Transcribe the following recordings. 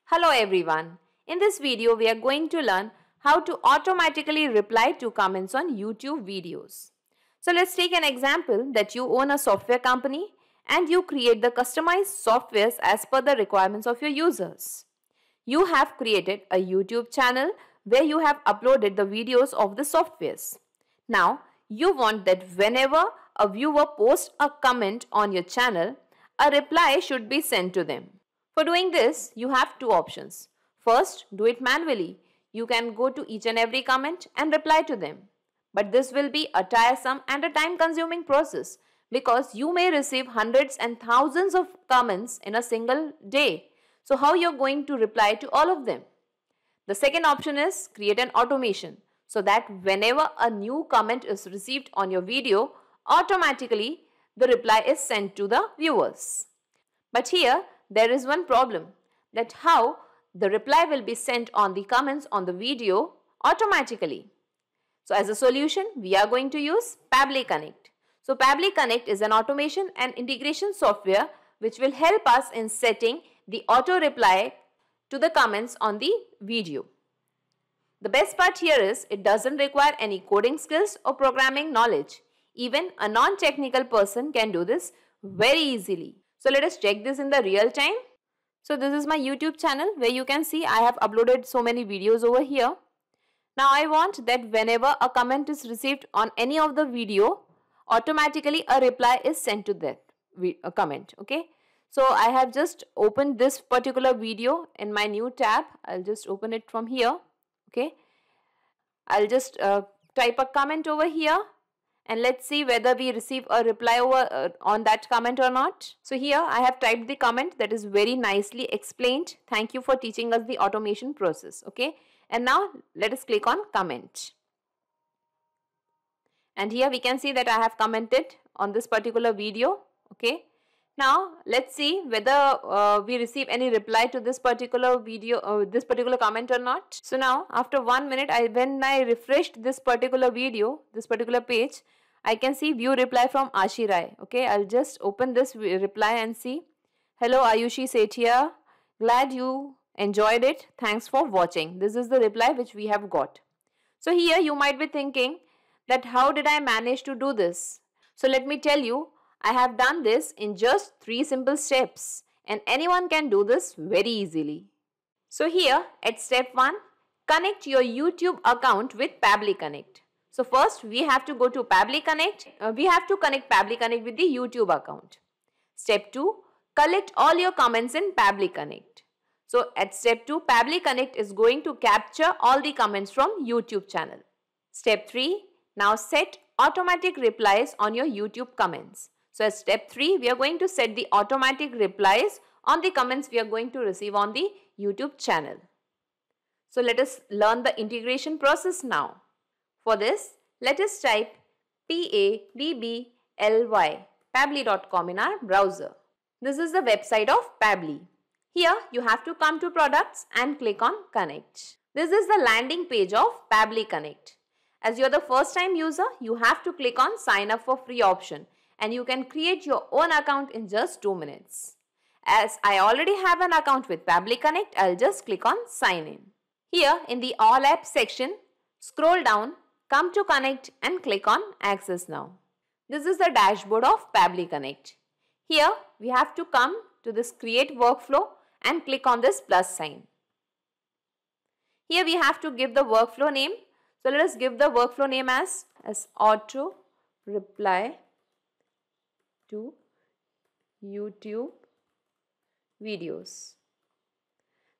Hello everyone. In this video, we are going to learn how to automatically reply to comments on YouTube videos. So let's take an example that you own a software company and you create the customized softwares as per the requirements of your users. You have created a YouTube channel where you have uploaded the videos of the softwares. Now, you want that whenever a viewer posts a comment on your channel, a reply should be sent to them. For doing this, you have two options. First, do it manually. You can go to each and every comment and reply to them. But this will be a tiresome and a time-consuming process because you may receive hundreds and thousands of comments in a single day. So how you're going to reply to all of them? The second option is create an automation so that whenever a new comment is received on your video, automatically the reply is sent to the viewers. But here there is one problem, that how the reply will be sent on the comments on the video automatically. So as a solution, we are going to use Pabbly Connect. So Pabbly Connect is an automation and integration software which will help us in setting the auto reply to the comments on the video. The best part here is it doesn't require any coding skills or programming knowledge. Even a non-technical person can do this very easily. So let us check this in the real time. So this is my YouTube channel where you can see I have uploaded so many videos over here. Now I want that whenever a comment is received on any of the video, automatically a reply is sent to that comment. Okay. So I have just opened this particular video in my new tab. I'll just open it from here. Okay. I'll just type a comment over here. And let's see whether we receive a reply over on that comment or not. So here I have typed the comment that is very nicely explained. Thank you for teaching us the automation process. Okay. And now let us click on comment. And here we can see that I have commented on this particular video. Okay. Now let's see whether we receive any reply to this particular video, this particular comment or not. So now after 1 minute, when I refreshed this particular video, this particular page, I can see view reply from Ashi Rai. Okay, I'll just open this reply and see. Hello Ayushi Sethia, glad you enjoyed it. Thanks for watching. This is the reply which we have got. So here you might be thinking that how did I manage to do this? So let me tell you, I have done this in just 3 simple steps and anyone can do this very easily. So here at step 1, connect your YouTube account with Pabbly Connect. So first we have to go to Pabbly Connect. We have to connect Pabbly Connect with the YouTube account. Step 2, collect all your comments in Pabbly Connect. So at step 2, Pabbly Connect is going to capture all the comments from YouTube channel. Step 3, now set automatic replies on your YouTube comments. So at step 3, we are going to set the automatic replies on the comments we are going to receive on the YouTube channel. So let us learn the integration process now. For this, let us type Pabbly, pabbly.com in our browser. This is the website of Pabbly. Here you have to come to products and click on connect. This is the landing page of Pabbly Connect. As you are the first time user, you have to click on sign up for free option. And you can create your own account in just 2 minutes. As I already have an account with Pabbly Connect, I'll just click on sign in. Here in the all apps section, scroll down, come to connect and click on access now. This is the dashboard of Pabbly Connect. Here we have to come to this create workflow and click on this plus sign. Here we have to give the workflow name. So let us give the workflow name as auto reply to YouTube videos.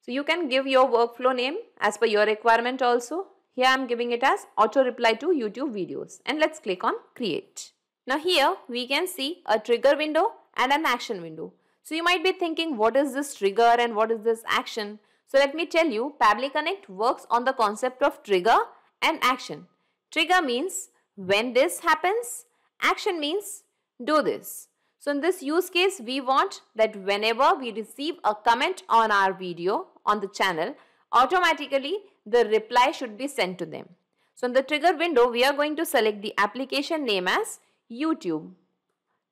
So you can give your workflow name as per your requirement also. Here I am giving it as auto reply to YouTube videos and let's click on create. Now here we can see a trigger window and an action window. So you might be thinking what is this trigger and what is this action? So let me tell you, Pabbly Connect works on the concept of trigger and action. Trigger means when this happens, action means do this. So in this use case, we want that whenever we receive a comment on our video on the channel, automatically the reply should be sent to them. So in the trigger window, we are going to select the application name as YouTube.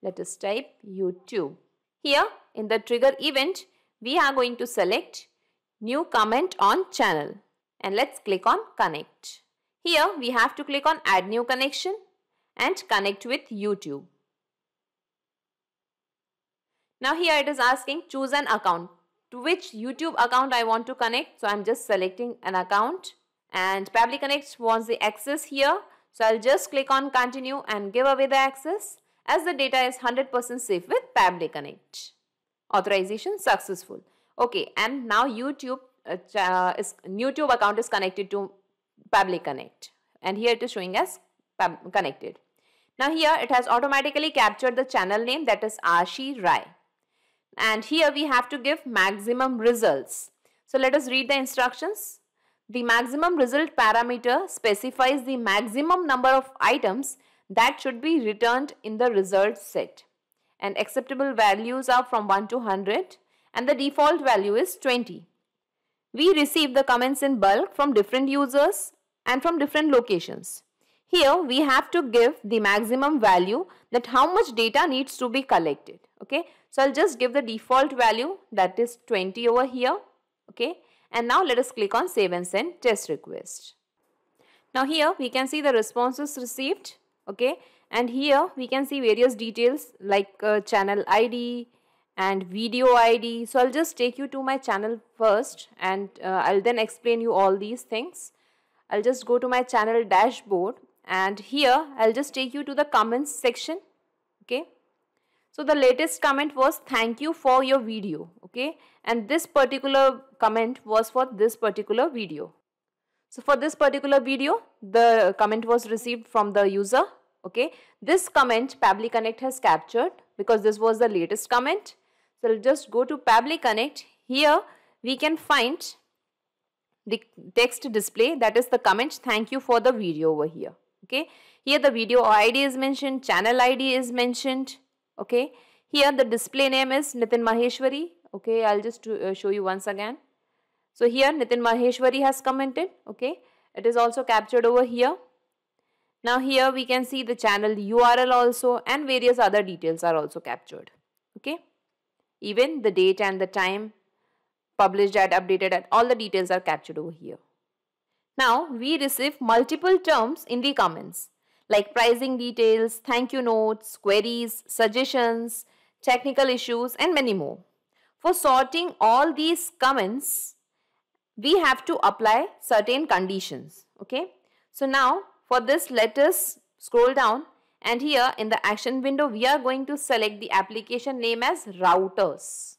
Let us type YouTube. Here in the trigger event, we are going to select new comment on channel, and let's click on connect. Here we have to click on add new connection and connect with YouTube. Now here it is asking choose an account. To which YouTube account I want to connect. So I'm just selecting an account, and Pabbly Connect wants the access here. So I'll just click on continue and give away the access, as the data is 100% safe with Pabbly Connect. Authorization successful. Okay, and now YouTube account is connected to Pabbly Connect, and here it is showing as connected. Now here it has automatically captured the channel name, that is Aashi Rai. And here we have to give maximum results. So let us read the instructions. The maximum result parameter specifies the maximum number of items that should be returned in the result set. And acceptable values are from 1 to 100, and the default value is 20. We receive the comments in bulk from different users and from different locations. Here we have to give the maximum value, that how much data needs to be collected. Okay, so I'll just give the default value, that is 20 over here. Okay, and now let us click on save and send test request. Now here we can see the responses received. Okay, and here we can see various details like channel ID and video ID. So I'll just take you to my channel first, and I'll then explain you all these things. I'll just go to my channel dashboard, and here I'll just take you to the comments section. Okay, so the latest comment was thank you for your video. Okay, and this particular comment was for this particular video. So for this particular video, the comment was received from the user. Okay, this comment Pabbly Connect has captured because this was the latest comment. So I'll just go to Pabbly Connect. Here we can find the text display, that is the comment thank you for the video over here. Okay, here the video ID is mentioned, channel ID is mentioned. Okay, here the display name is Nitin Maheshwari. Okay, I'll just show you once again. So here Nitin Maheshwari has commented. Okay, it is also captured over here. Now here we can see the channel URL also, and various other details are also captured. Okay, even the date and the time, published at, updated at, all the details are captured over here. Now we receive multiple terms in the comments like pricing details, thank you notes, queries, suggestions, technical issues, and many more. For sorting all these comments, we have to apply certain conditions. Okay, so now for this, let us scroll down, and here in the action window we are going to select the application name as routers.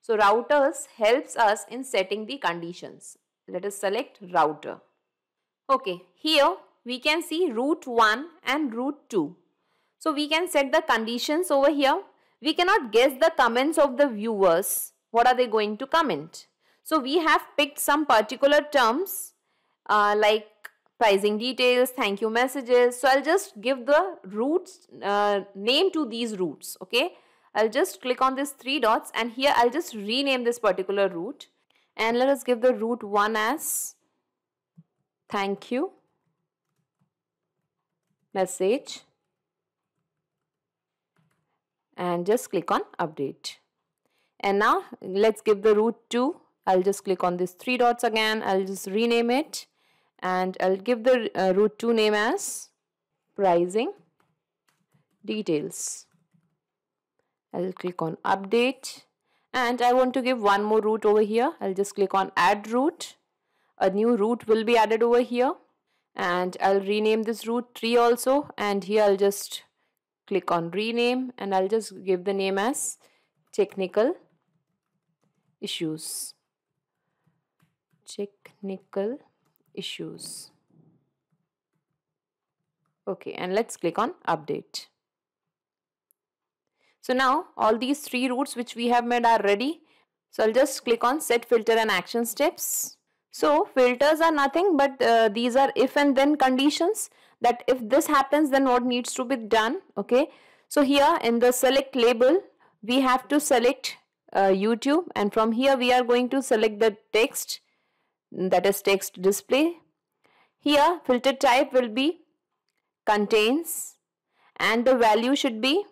So routers helps us in setting the conditions. Let us select router. Okay, here we can see route 1 and route 2. So we can set the conditions over here. We cannot guess the comments of the viewers. What are they going to comment? So we have picked some particular terms like pricing details, thank you messages. So I'll just give the routes name to these routes. Okay, I'll just click on these 3 dots, and here I'll just rename this particular route, and let us give the route 1 as thank you message, and just click on update. And now let's give the route 2. I'll just click on these 3 dots again. I'll just rename it, and I'll give the route 2 name as pricing details. I'll click on update, and I want to give one more route over here. I'll just click on add route. A new route will be added over here, and I'll rename this route 3 also, and here I'll just click on rename, and I'll just give the name as technical issues. Technical issues. Okay, and let's click on update. So now all these 3 routes which we have made are ready. So I'll just click on set filter and action steps. So filters are nothing but these are if and then conditions, that if this happens then what needs to be done. Okay, so here in the select label we have to select YouTube, and from here we are going to select the text, that is text display. Here filter type will be contains, and the value should be,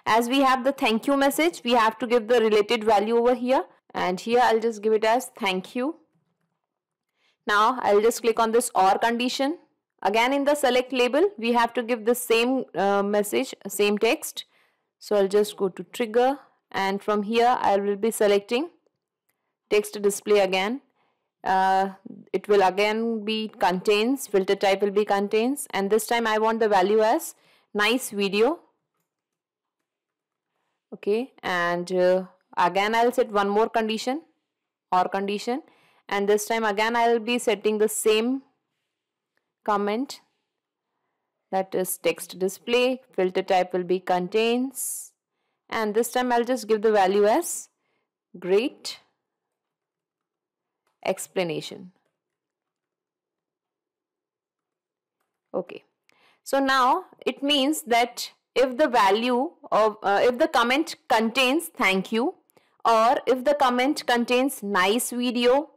as we have the thank you message, we have to give the related value over here, and here I'll just give it as thank you. Now I'll just click on this or condition. Again, in the select label we have to give the same message, same text. So I'll just go to trigger, and from here I will be selecting text display again. It will again be contains, filter type will be contains, and this time I want the value as nice video. Okay, and again I'll set one more condition, or condition, and this time again I'll be setting the same comment, that is text display, filter type will be contains, and this time I'll just give the value as great explanation. Okay, so now it means that if the value of if the comment contains thank you, or if the comment contains nice video,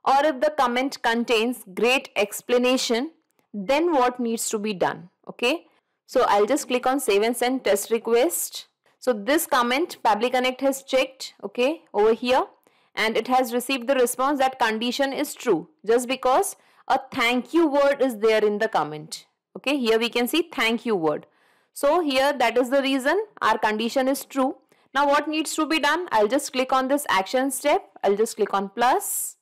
or if the comment contains great explanation, then what needs to be done? Okay, so I'll just click on save and send test request. So this comment Pabbly Connect has checked, okay, over here, and it has received the response that condition is true just because a thank you word is there in the comment. Okay, here we can see thank you word. So here that is the reason our condition is true. Now what needs to be done? I'll just click on this action step. I'll just click on plus.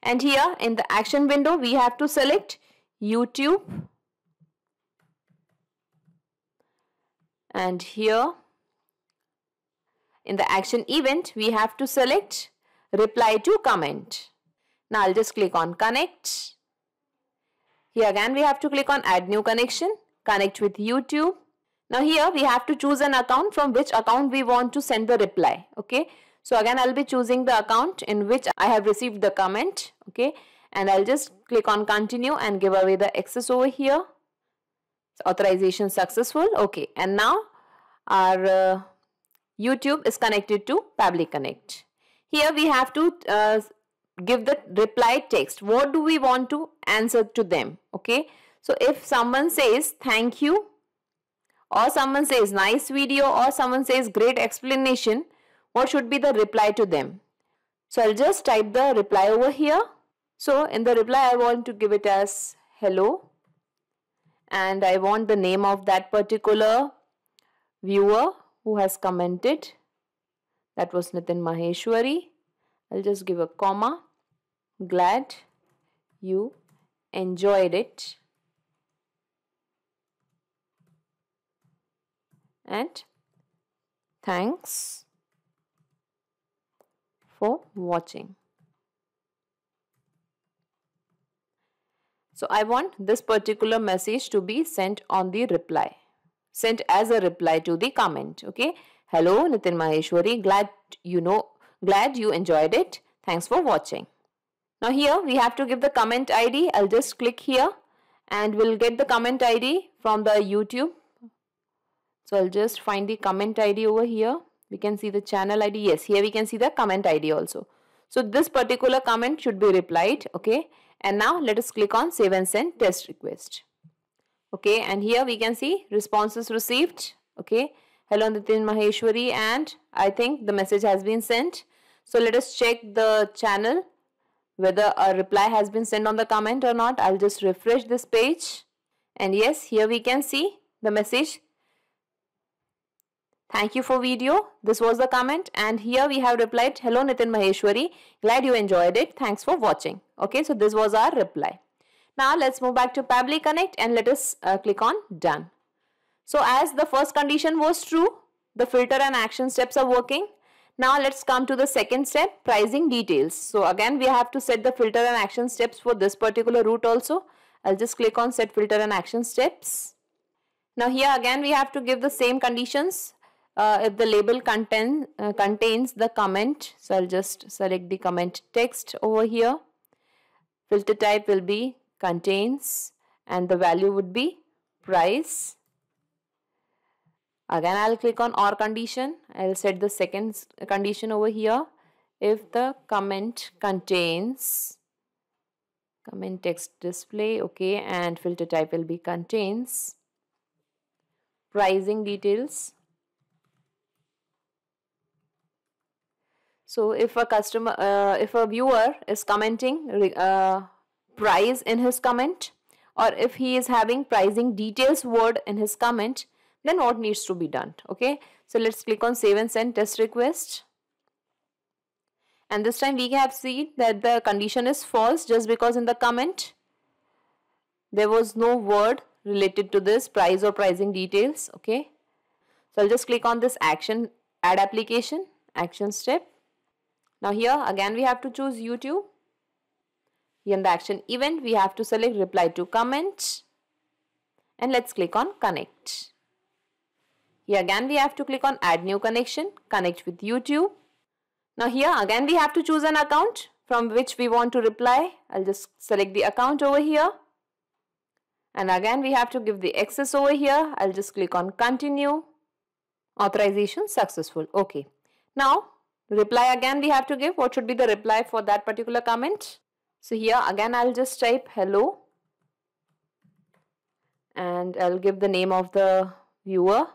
And here in the action window we have to select YouTube. And here in the action event we have to select reply to comment. Now I'll just click on connect. Here again we have to click on add new connection, connect with YouTube. Now here we have to choose an account from which account we want to send the reply. Okay, so again I'll be choosing the account in which I have received the comment. Okay, and I'll just click on continue and give away the access over here. Authorization successful. Okay, and now our YouTube is connected to Pabbly Connect. Here we have to give the reply text. What do we want to answer to them? Okay, so if someone says thank you, or someone says nice video, or someone says great explanation, what should be the reply to them? So I'll just type the reply over here. So in the reply I want to give it as hello, and I want the name of that particular viewer who has commented. That was Nitin Maheshwari. I'll just give a comma. Glad you enjoyed it, and thanks for watching. So I want this particular message to be sent on the reply, sent as a reply to the comment. Okay, hello Nitin Maheshwari, glad you enjoyed it, thanks for watching. Now here we have to give the comment ID. I'll just click here and we'll get the comment ID from the YouTube. So I'll just find the comment ID over here. We can see the channel ID. Yes, here we can see the comment ID also. So this particular comment should be replied. Okay, and now let us click on save and send test request. Okay, and here we can see responses received. Okay, hello Nitin Maheshwari, and I think the message has been sent. So let us check the channel whether a reply has been sent on the comment or not. I'll just refresh this page, and yes, here we can see the message. Thank you for video. This was the comment, and here we have replied, hello Nitin Maheshwari, glad you enjoyed it, thanks for watching. Okay, so this was our reply. Now let's move back to Pabbly Connect and let us click on done. So as the first condition was true, the filter and action steps are working. Now let's come to the second step, pricing details. So again we have to set the filter and action steps for this particular route also. I'll just click on set filter and action steps. Now here again we have to give the same conditions. If the label contains the comment, so I'll just select the comment text over here. Filter type will be contains and the value would be price. Again I'll click on or condition. I'll set the second condition over here. If the comment contains, comment text display, okay, and filter type will be contains. Pricing details. So if if a viewer is commenting price in his comment, or if he is having pricing details word in his comment, then what needs to be done? Okay, so let's click on save and send test request. And this time we have seen that the condition is false just because in the comment there was no word related to this price or pricing details. Okay, so I'll just click on this action, add application, action step. Now here again we have to choose YouTube. Here in the action event we have to select reply to comment, and let's click on connect. Here again we have to click on add new connection, connect with YouTube. Now here again we have to choose an account from which we want to reply. I'll just select the account over here. And again we have to give the access over here. I'll just click on continue. Authorization successful. Okay. Now reply again we have to give. What should be the reply for that particular comment? So here again I'll just type hello. And I'll give the name of the viewer.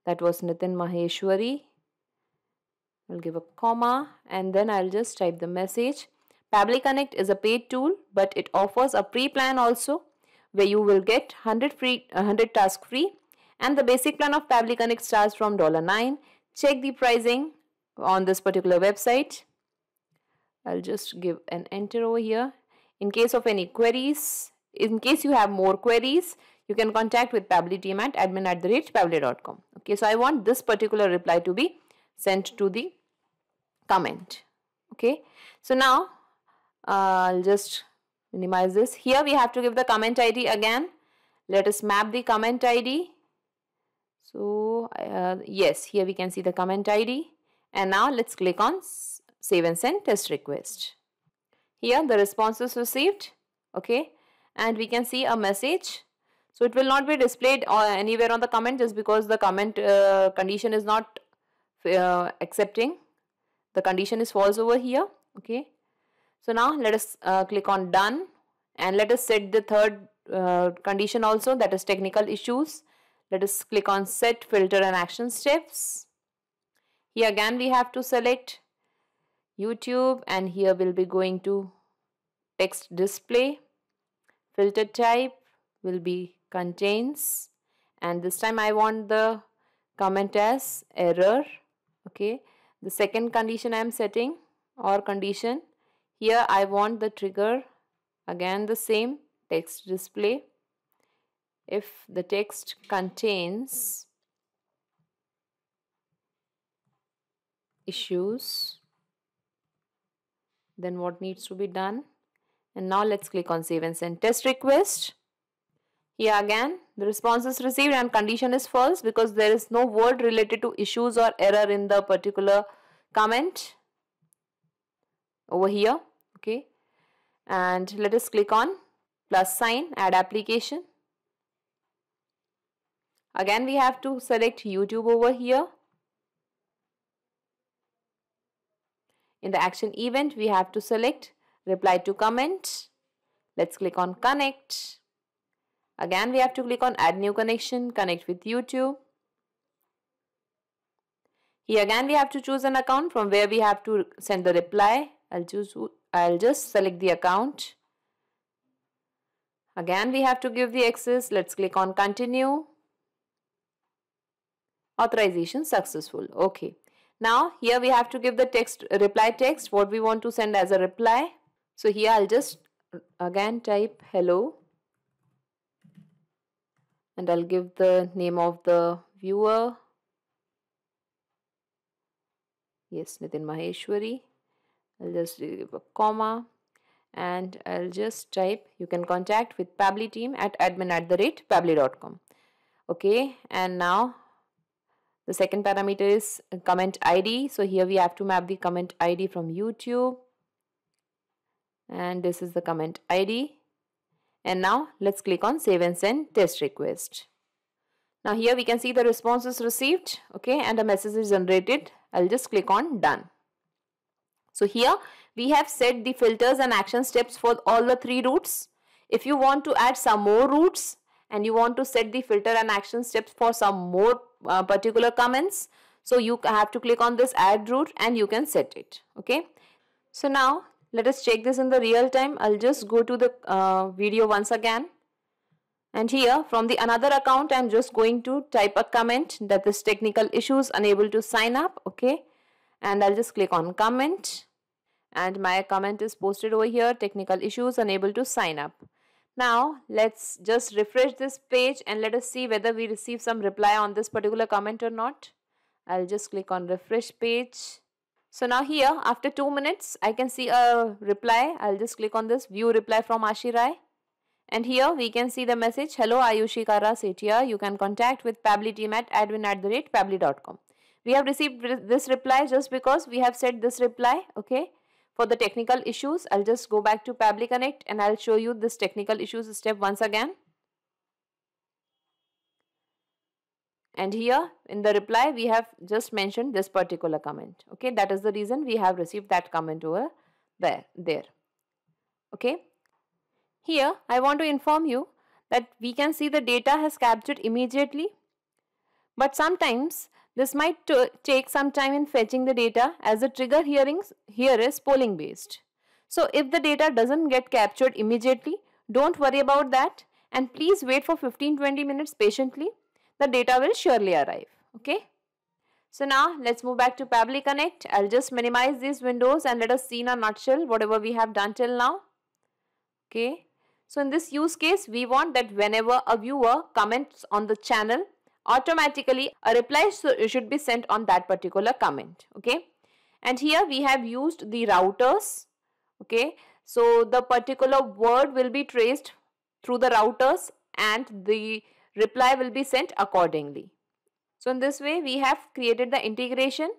That was Nitin Maheshwari. I'll give a comma and then I'll just type the message. Pabbly Connect is a paid tool, but it offers a pre-plan also where you will get 100 task free, and the basic plan of Pabbly Connect starts from $9. Check the pricing on this particular website. I'll just give an enter over here. In case of any queries, in case you have more queries, you can contact with Pabbly team at admin@pabbly.com. Okay, so I want this particular reply to be sent to the comment. Okay, so now I'll just minimize this. Here we have to give the comment ID again. Let us map the comment ID. So yes, here we can see the comment ID, and now let's click on save and send test request. Here the response is received. Okay, and we can see a message. So it will not be displayed anywhere on the comment just because the comment condition is not accepting. The condition is false over here. Okay, so now let us click on done, and let us set the third condition also, that is technical issues. Let us click on set filter and action steps. Here again we have to select YouTube, and here we'll be going to text display. Filter type will be contains, and this time I want the comment as error. Okay, the second condition I am setting, or condition, here I want the trigger again the same, text display. If the text contains issues, then what needs to be done? And now let's click on save and send test request. Here again the response is received and condition is false because there is no word related to issues or error in the particular comment over here. Okay, and let us click on plus sign, add application. Again we have to select YouTube over here. In the action event we have to select reply to comment. Let's click on connect. Again we have to click on add new connection, connect with YouTube. Here again we have to choose an account from where we have to send the reply. I'll just select the account. Again we have to give the access. Let's click on continue. Authorization successful. Okay, now here we have to give the text, reply text, what we want to send as a reply. So here I'll just again type hello, and I'll give the name of the viewer. Yes, Nitin Maheshwari. I'll just give a comma, and I'll just type you can contact with Pabbly team at admin@pabbly.com. Okay, and now the second parameter is comment ID. So here we have to map the comment ID from YouTube, and this is the comment ID. And now let's click on save and send test request. Now here we can see the response is received. Okay, and a message is generated. I'll just click on done. So here we have set the filters and action steps for all the 3 routes. If you want to add some more routes and you want to set the filter and action steps for some more particular comments, So you have to click on this add route and you can set it. Okay. So now let us check this in the real time. I'll just go to the video once again. And here from the another account, I'm just going to type a comment that this technical issues, unable to sign up. Okay. And I'll just click on comment. And my comment is posted over here, technical issues, unable to sign up. Now let's just refresh this page and let us see whether we receive some reply on this particular comment or not. I'll just click on refresh page. So now here after 2 minutes I can see a reply. I'll just click on this view reply from Ashi Rai. And here we can see the message, hello Ayushi Kara Setia, you can contact with Pabbly team at admin@pabbly.com. We have received this reply just because we have set this reply, okay, for the technical issues. I'll just go back to Pabbly Connect and I'll show you this technical issues step once again. And here in the reply we have just mentioned this particular comment, okay, that is the reason we have received that comment over there. Okay. Here I want to inform you that we can see the data has captured immediately, but sometimes this might take some time in fetching the data as the trigger here is polling based. So if the data doesn't get captured immediately, don't worry about that and please wait for 15-20 minutes patiently. The data will surely arrive. Okay. So now let's move back to Pabbly Connect. I'll just minimize these windows and let us see in a nutshell whatever we have done till now. Okay. So in this use case, we want that whenever a viewer comments on the channel, automatically a reply should be sent on that particular comment. Okay. And here we have used the routers. Okay. So the particular word will be traced through the routers and the reply will be sent accordingly. So in this way, we have created the integration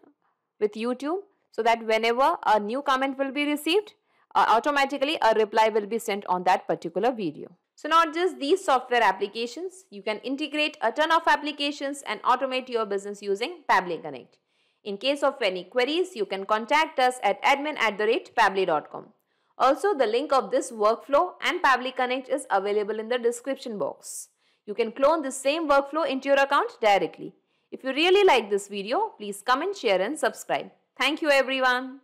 with YouTube so that whenever a new comment will be received, automatically a reply will be sent on that particular video. So not just these software applications, you can integrate a ton of applications and automate your business using Pabbly Connect. In case of any queries, you can contact us at admin@pabbly.com. Also, the link of this workflow and Pabbly Connect is available in the description box. You can clone the same workflow into your account directly. If you really like this video, please comment, share and subscribe. Thank you everyone.